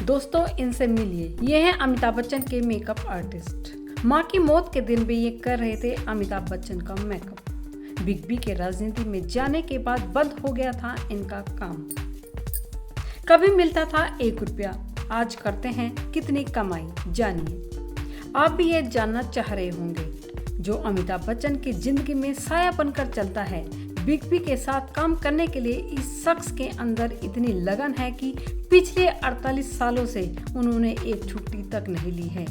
दोस्तों, इनसे मिलिए। ये हैं अमिताभ बच्चन के मेकअप आर्टिस्ट। मां की मौत के दिन भी ये कर रहे थे अमिताभ बच्चन का मेकअप। बिग बी के राजनीति में जाने के बाद बंद हो गया था इनका काम। कभी मिलता था 1 रुपया, आज करते हैं कितनी कमाई, जानिए। आप भी ये जानना चाह रहे होंगे। जो अमिताभ बच्चन की जिंदगी में साया बनकर चलता है, बिग बी के साथ काम करने के लिए इस शख्स के अंदर इतनी लगन है कि पिछले 48 सालों से उन्होंने एक छुट्टी तक नहीं ली है।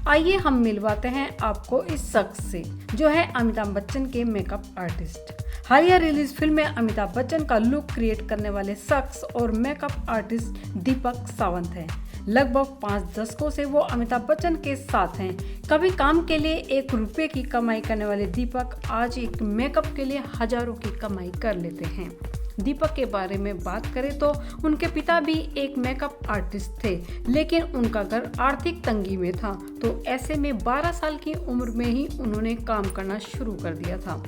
आइए हम मिलवाते हैं आपको इस शख्स से, जो है अमिताभ बच्चन के मेकअप आर्टिस्ट। हालिया रिलीज फिल्म में अमिताभ बच्चन का लुक क्रिएट करने वाले शख्स और मेकअप आर्टिस्ट दीपक सावंत है। लगभग 5 दशकों से वो अमिताभ बच्चन के साथ हैं। कभी काम के लिए 1 रुपये की कमाई करने वाले दीपक आज एक मेकअप के लिए हजारों की कमाई कर लेते हैं। दीपक के बारे में बात करें तो उनके पिता भी एक मेकअप आर्टिस्ट थे, लेकिन उनका घर आर्थिक तंगी में था, तो ऐसे में 12 साल की उम्र में ही उन्होंने काम करना शुरू कर दिया था।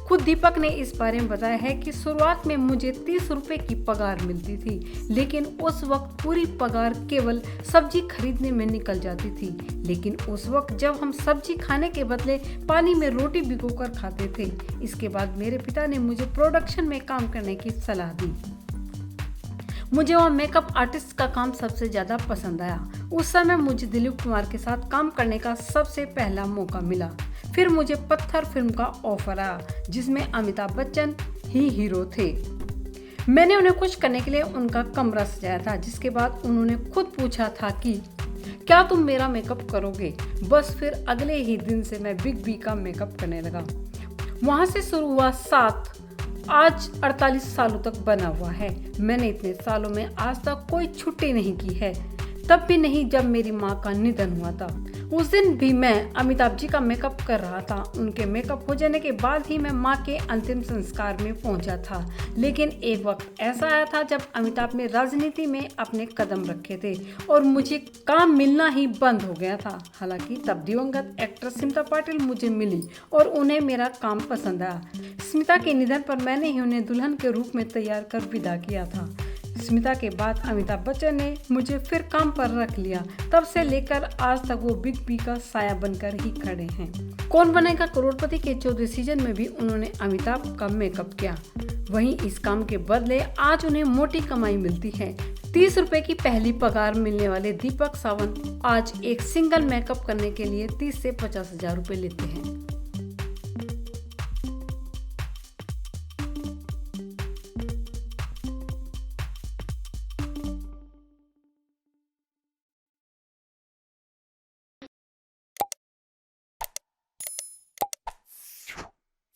खुद दीपक ने इस बारे में बताया है कि शुरुआत में मुझे 30 रुपए की पगार मिलती थी, लेकिन उस वक्त पूरी पगार केवल सब्जी खरीदने में निकल जाती थी। लेकिन उस वक्त जब हम सब्जी खाने के बदले पानी में रोटी भिगोकर खाते थे। इसके बाद मेरे पिता ने मुझे प्रोडक्शन में काम करने की सलाह दी। मुझे वह मेकअप आर्टिस्ट का काम सबसे ज्यादा पसंद आया। उस समय मुझे दिलीप कुमार के साथ काम करने का सबसे पहला मौका मिला। फिर मुझे पत्थर फिल्म का ऑफर आया, जिसमें अमिताभ बच्चन ही हीरो थे। मैंने उन्हें खुश करने के लिए उनका कमरा सजाया था, जिसके बाद उन्होंने खुद पूछा था कि क्या तुम मेरा मेकअप करोगे। बस फिर अगले ही दिन से मैं बिग बी का मेकअप करने लगा। वहां से शुरू हुआ 7, आज 48 सालों तक बना हुआ है। मैंने इतने सालों में आज तक कोई छुट्टी नहीं की है, तब भी नहीं जब मेरी माँ का निधन हुआ था। उस दिन भी मैं अमिताभ जी का मेकअप कर रहा था। उनके मेकअप हो जाने के बाद ही मैं माँ के अंतिम संस्कार में पहुंचा था। लेकिन एक वक्त ऐसा आया था जब अमिताभ ने राजनीति में अपने कदम रखे थे और मुझे काम मिलना ही बंद हो गया था। हालांकि तब दिवंगत एक्ट्रेस स्मिता पाटिल मुझे मिली और उन्हें मेरा काम पसंद आया। स्मिता के निधन पर मैंने ही उन्हें दुल्हन के रूप में तैयार कर विदा किया था। स्मिता के बाद अमिताभ बच्चन ने मुझे फिर काम पर रख लिया। तब से लेकर आज तक वो बिग बी का साया बनकर ही खड़े हैं। कौन बनेगा करोड़पति के 14वें सीजन में भी उन्होंने अमिताभ का मेकअप किया। वहीं इस काम के बदले आज उन्हें मोटी कमाई मिलती है। 30 रुपए की पहली पगार मिलने वाले दीपक सावंत आज एक सिंगल मेकअप करने के लिए 30 से 50 हजार रुपए लेते हैं।